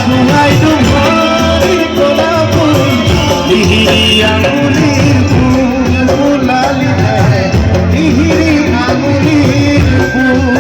ধুৱাই দুভৰি কলা ফুল লিহিৰি আঙুলিৰ ফুল ওলালিলে লিহিৰি আঙুলিৰ ফুল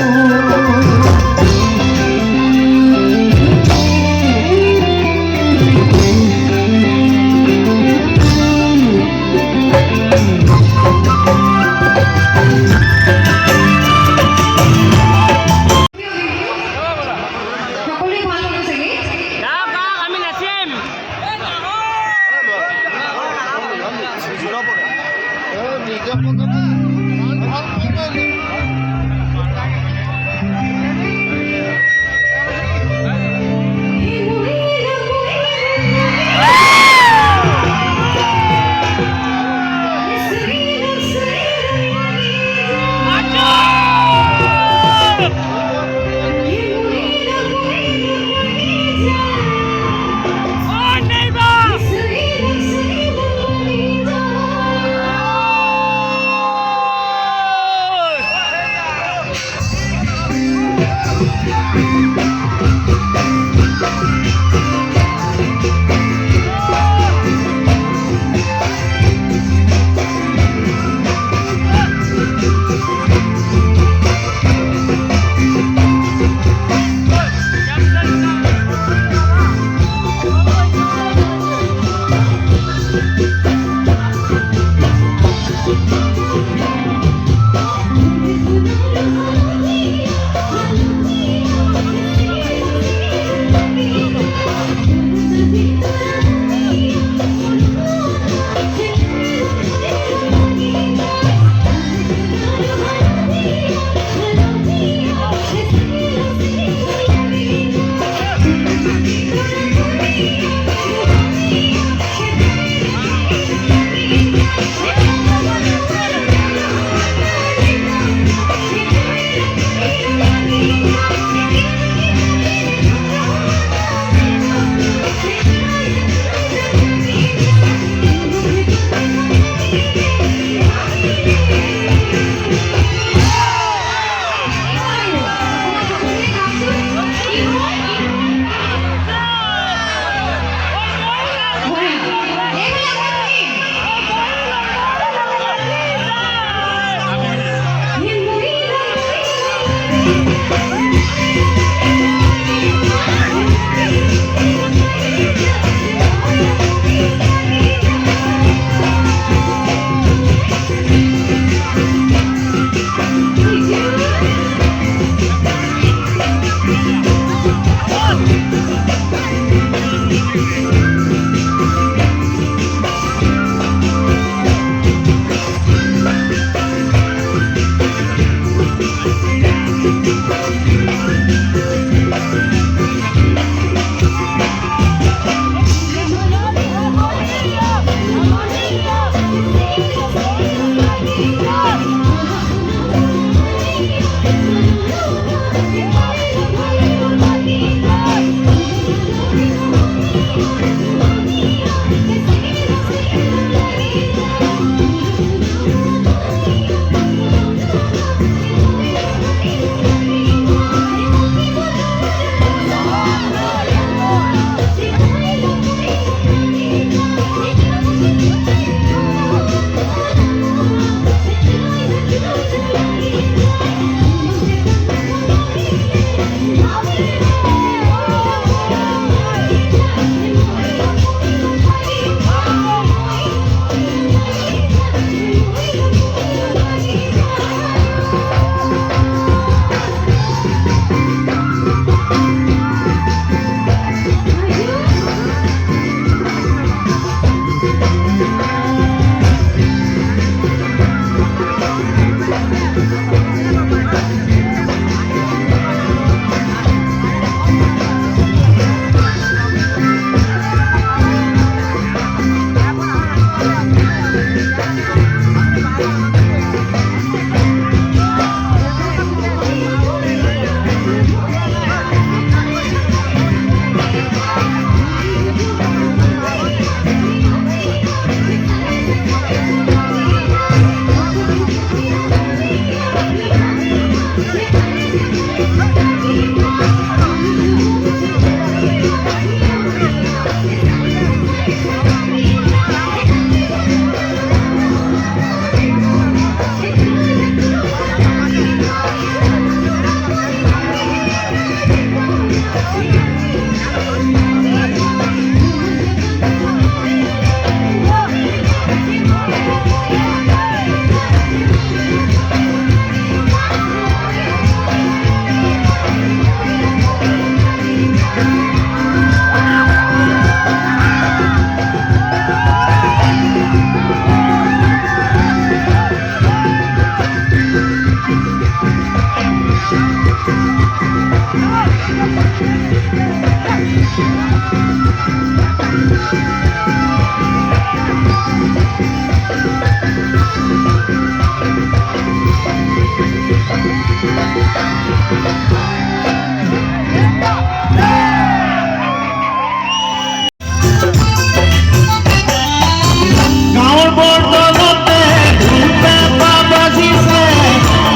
গাঁৱৰ বৰদলতে ঢোল পেঁপা বাজিছে,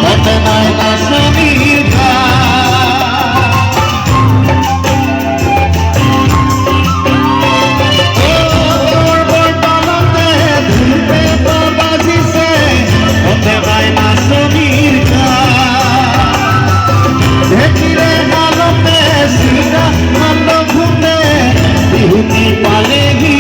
তাতে নাই নাচনীৰ গাঁৱৰ বৰদলতে ঢোল পেঁপা বাজিছে, তাতে নাই নাচনীৰ ঢেঁকীৰে নালতে চিৰা মাত ঘুমে, বিহুটি পালেহি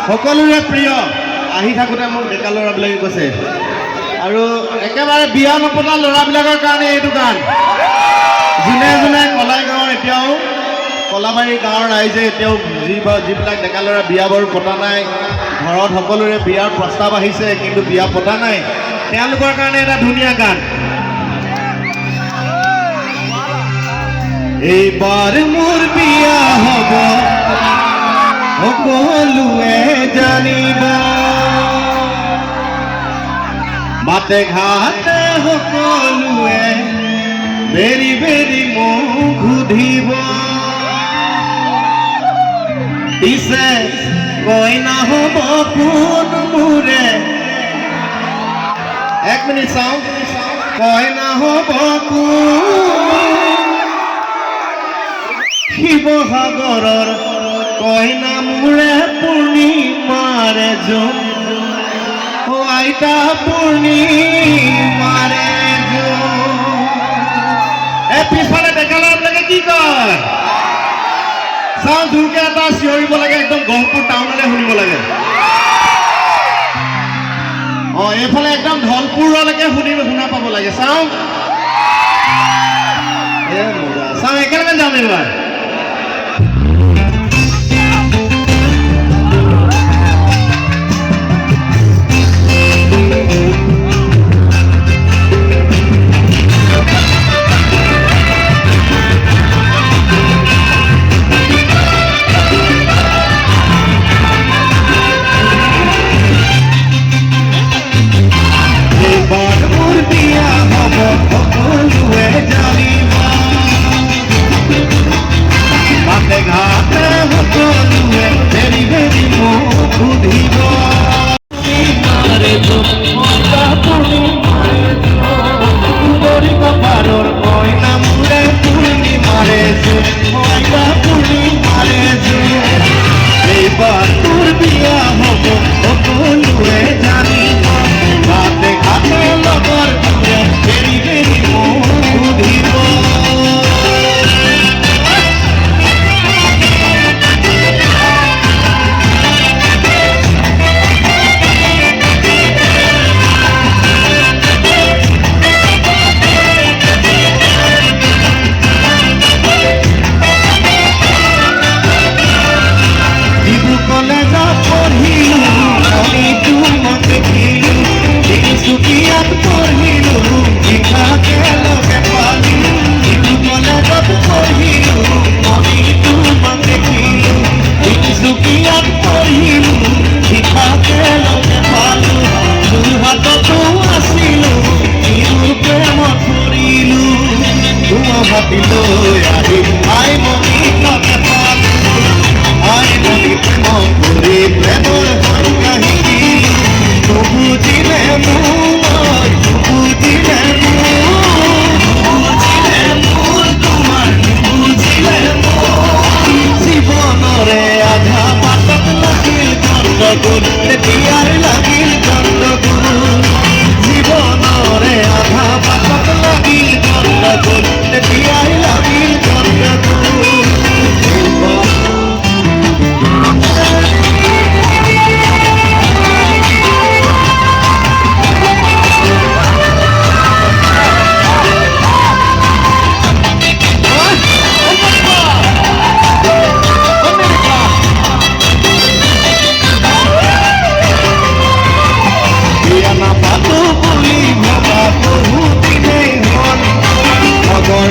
সকলোৰে প্ৰিয়। আহি থাকোঁতে মোক ডেকা ল'ৰাবিলাকে কৈছে, আৰু একেবাৰে বিয়া নপতা ল'ৰাবিলাকৰ কাৰণে এইটো গান। যোনে যোনে কলাই গাঁৱৰ এতিয়াও কলাবাৰী গাঁৱৰ ৰাইজে এতিয়াও যিবিলাক ডেকা ল'ৰা বিয়া বাৰু পতা নাই, ঘৰত সকলোৰে বিয়াৰ প্ৰস্তাৱ আহিছে কিন্তু বিয়া পতা নাই, তেওঁলোকৰ কাৰণে এটা ধুনীয়া গান। এইবাৰ মোৰ বিয়া হ'ব সকলোৱে জানিব, মাতে ঘাটে সকলোৱে বেৰি বেৰি মোক সুধিব, পিছে কইনা হ'ব কোন মোৰে। এক মিনিট চাওঁ, কইনা হ'ব কোন শিৱসাগৰৰ, কইনা মোৰে পূৰ্ণিমাৰে জোন, অ আইতা পূৰ্ণিমাৰে জোন। পিছফালে ডেকা ল'ৰাবিলাকে কি কয় চাওঁ, জোৰকে এটা চিঞৰিব লাগে, একদম গহপুৰ টাউনলৈ শুনিব লাগে। এইফালে একদম ধলপুৰলৈকে শুনা পাব লাগে। চাওঁ চাওঁ, একেলগে যাম এইবাৰ। লৈ আহি আই মনি কাকে পালো আই মনি প্ৰেম কৰি প্ৰেমৰ সংকাহিনী নুবুজিলে মোৰ নুবুজিলে মোৰ তোমাৰ নুবুজিলে জীৱনৰে আধা বাটত লাগিল গণ্ডগোল তেতিয়াৰ লাগিল গণ্ডগোল জীৱনৰে আধা বাটত লাগিল গণ্ডগোল তেতিয়াৰ লাগিল গণ্ডগোল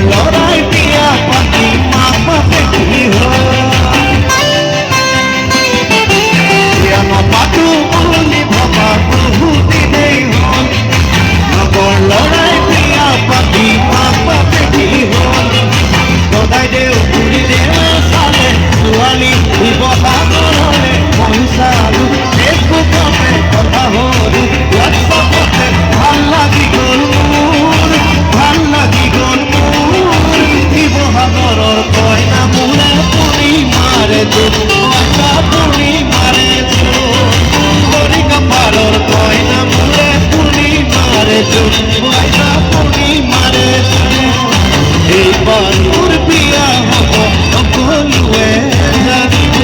লৰাই বিয়া পাতি মাক বাপেক বিয়া নাপাতো বুলি ভবা বহুদিনেই হ'ল লগৰ লৰাই বিয়া পাতি মাক বাপেক হ'ল সদায় দেও ঘূৰি দেও চালে ছোৱালী শিৱসাগৰলে মই চালো ফেচবুকতে কথা হলো হোৱাটছআপতে ভাল লাগি গ'ল মোৰ ভাল লাগি গ'ল শিৱসাগৰৰ কইনা মোৰে পুৰি মাৰে দুটা পুৰি মাৰে ধৰি কপালৰ কইনা মোৰে পুৰি মাৰে দুটা পুৰি মাৰে এইবাৰ মোৰ বিয়া হ'ব সকলোৱে জানিব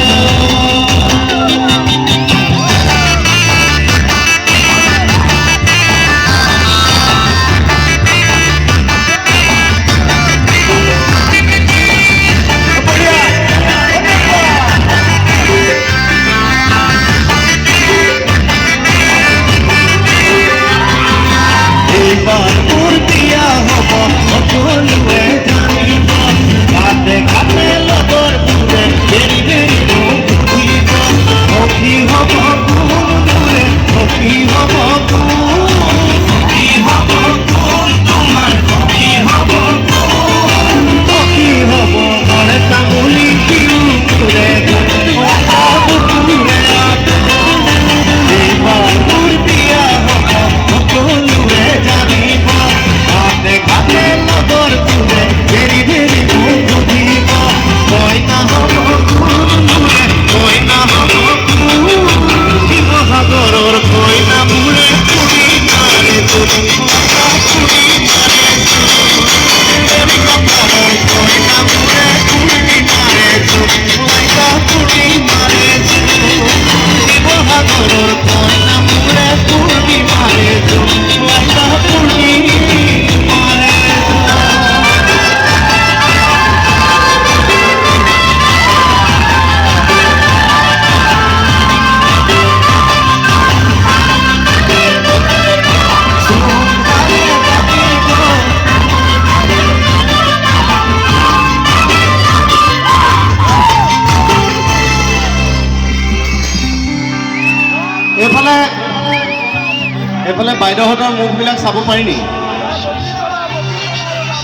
এইফালে বাইদেউহঁতৰ মুখবিলাক চাব পাৰি নি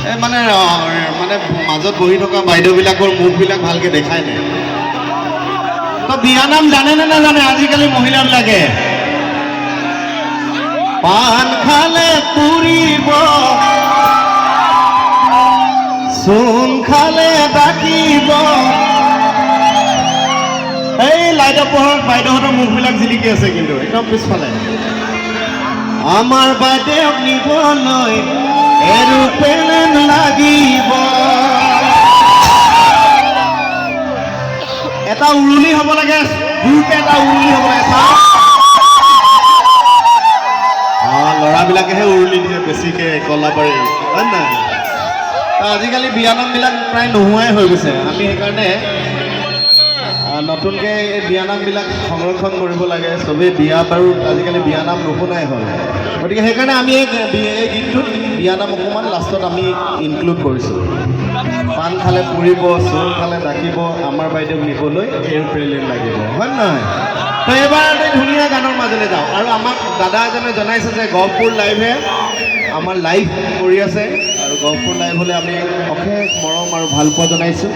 এই মানে মাজত বহি থকা বাইদেউবিলাকৰ মুখবিলাক ভালকে দেখাই নাই তো বিয়ানাম জানে নে নাজানে আজিকালি মহিলাবিলাকে পান খালে পুৰিব চূণ খালে ডাকিব এই লাইটৰ পোহৰত বাইদেউহঁতৰ মুখবিলাক জিলিকি আছে কিন্তু একদম পিছফালে আমাৰ বাইদেউক নিবলৈ এৰোপ্লেন লাগিব এটা উৰুলি হ'ব লাগে দুটা এটা উৰুলি হ'ব লাগে ল'ৰাবিলাকেহে উৰুলি দিয়ে বেছিকে কলাবাৰী হয় নাই আজিকালি বিয়ানামবিলাক প্ৰায় নোহোৱাই হৈ গৈছে আমি সেইকাৰণে নতুনকৈ এই বিয়ানামবিলাক সংৰক্ষণ কৰিব লাগে চবেই বিয়া বাৰু আজিকালি বিয়ানাম নুশুনাই হ'ল গতিকে সেইকাৰণে আমি এই গীতটোত বিয়ানাম অকণমান লাষ্টত আমি ইনক্লুড কৰিছোঁ পান খালে পুৰিব চোৰ খালে ডাকিব আমাৰ বাইদেউক নিবলৈ এৰোপ্লেন লাগিব হয় নহয় তো এইবাৰ আমি ধুনীয়া গানৰ মাজলৈ যাওঁ আৰু আমাক দাদা এজনে জনাইছে যে গহপুৰ লাইভে আমাৰ লাইভ কৰি আছে আৰু গহপুৰ লাইভলৈ আমি অশেষ মৰম আৰু ভাল পোৱা জনাইছোঁ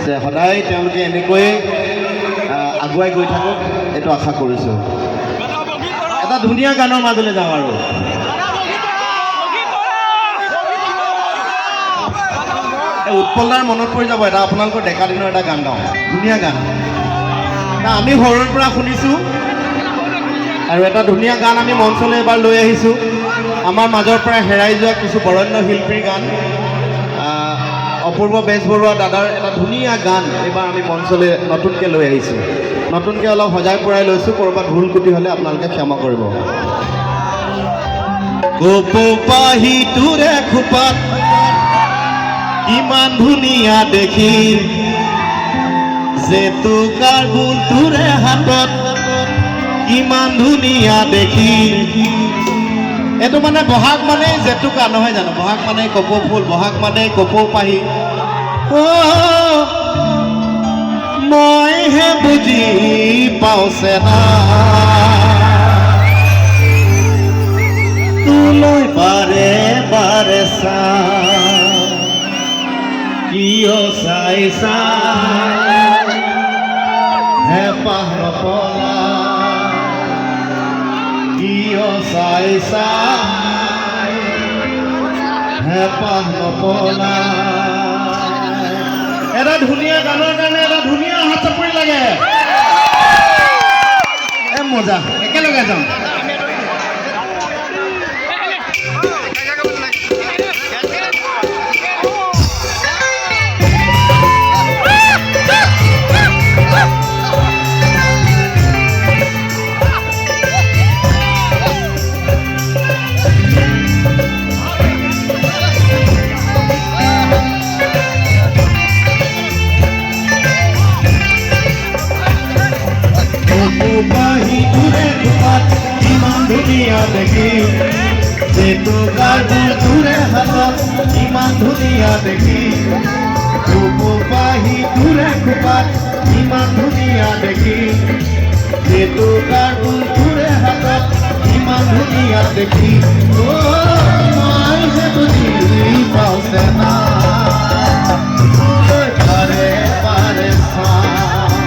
যে সদায় তেওঁলোকে এনেকৈয়ে আগুৱাই গৈ থাকক এইটো আশা কৰিছোঁ। এটা ধুনীয়া গানৰ মাজলৈ যাওঁ আৰু উৎপলদাৰ মনত পৰি যাব এটা আপোনালোকৰ ডেকা দিনৰ এটা গান গাওঁ, ধুনীয়া গান আমি সৰুৰ পৰা শুনিছোঁ আৰু এটা ধুনীয়া গান আমি মঞ্চলৈ এবাৰ লৈ আহিছোঁ। আমাৰ মাজৰ পৰা হেৰাই যোৱা কিছু বৰেণ্য শিল্পীৰ গান, অপূৰ্ব বেজবৰুৱা দাদাৰ এটা ধুনীয়া গান এইবাৰ আমি মঞ্চলৈ নতুনকৈ লৈ আহিছোঁ। নতুনকৈ অলপ সজাই পৰাই লৈছোঁ, ক'ৰবাত ভুল কুটি হ'লে আপোনালোকে ক্ষমা কৰিব। কপৌপাহি তোৰে খোপাত ইমান ধুনীয়া দেখি, জেতুকাৰ গুণ তোৰে হাতত ইমান ধুনীয়া দেখি। এইটো মানে বহাগ মানে জেতুকা নহয় জানো, বহাগ মানে কপৌ ফুল, বহাগ মানে কপৌপাহি। মইহে বুজি পাওঁছে না তোলৈ বাৰে বাৰে চা, কিয় চাই চাই হেঁপাহ নপলা, কিয় চাই চাই হেঁপাহ নপলা। এটা ধুনীয়া গানৰ কাৰণে এটা ধুনীয়া হাত চাপৰি লাগে। মজা, একেলগে যাওঁ। কপৌপাহি তোৰে খোপাত ইমান ধুনীয়া দেখি, জেতুকাৰ গুণ তোৰে হাতত ইমান ধুনীয়া দেখি। কপৌপাহি তোৰে খোপাত ইমান ধুনীয়া দেখি, জেতুকাৰ গুণ তোৰে হাতত ইমান ধুনীয়া দেখি। মই যে বুজি পাওঁছে না বাৰে বাৰে চাওঁ,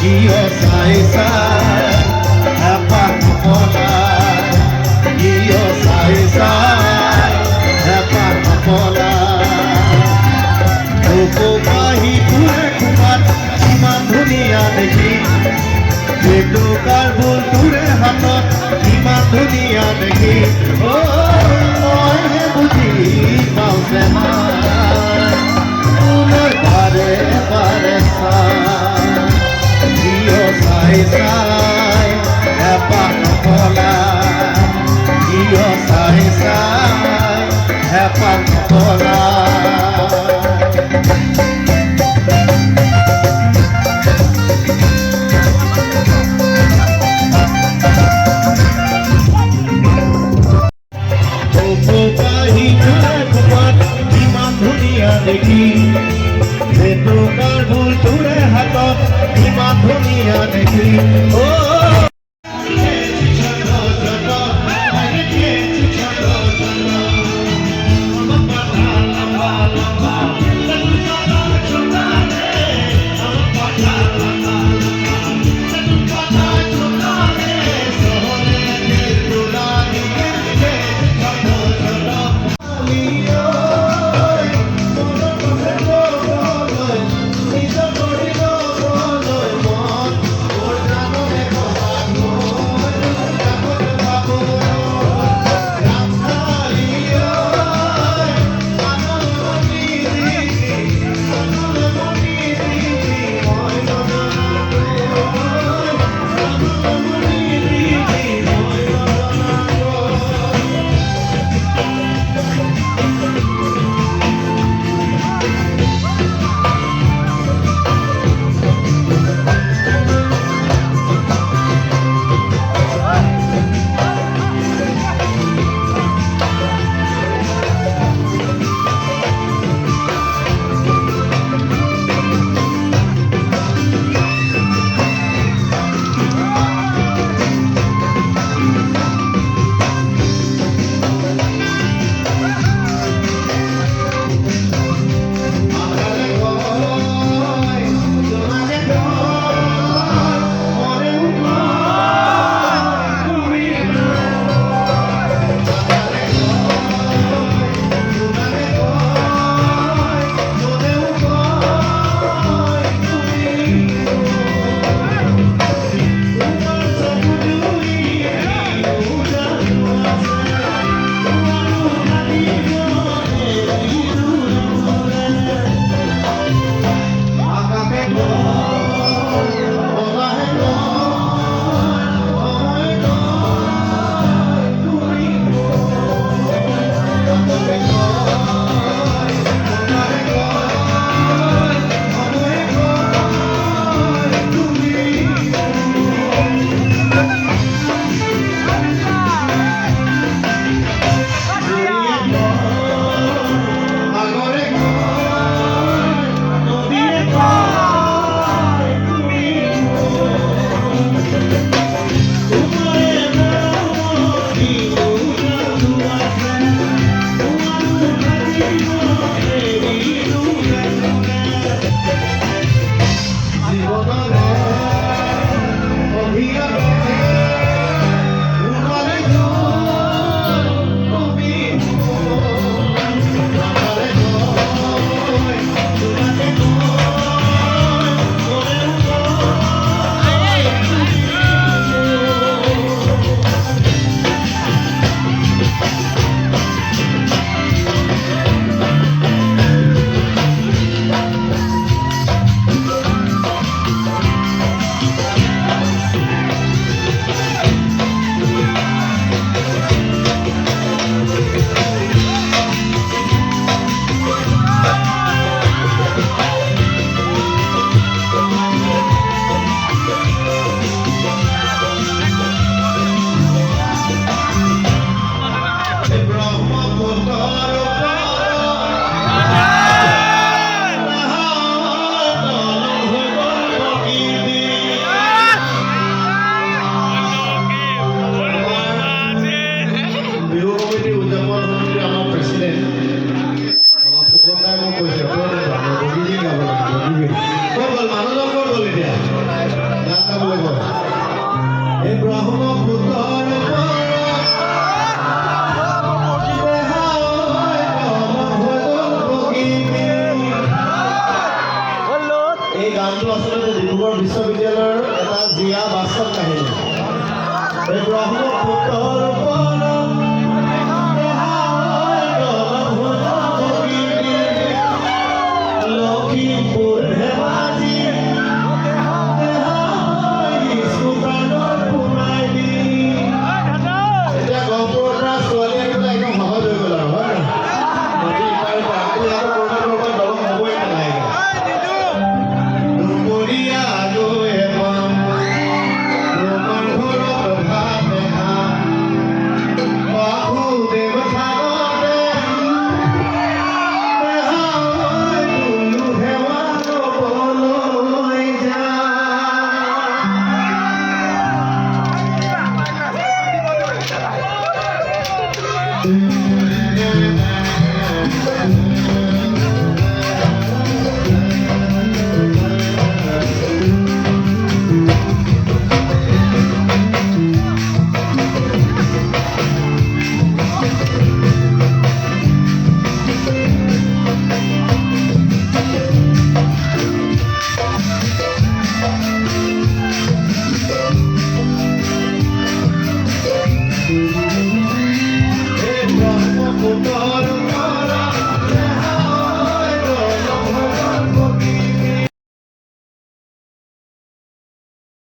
কিয় চাই চাই হেঁপাহ নপলা, কিয় চাই চাই হেঁপাহ নপলা। কপৌপাহি তোৰে খোপাত ইমান ধুনীয়া দেখি, জেতুকাৰ ফুল তোৰে হাতত ইমান ধুনীয়া দেখি। মইহে বুজি পাওঁছে না তোলৈ বাৰে বাৰে চাই, কিয় চাই চাই হেঁপাহ নপলা, কিয় চাই চাই হেঁপাহ নপলা। কপৌপাহি তোৰে খোপাত ইমান ধুনীয়া দেখি, জেতুকাৰ ফুল তোৰে হাতত ইমান ধুনীয়া দেখি।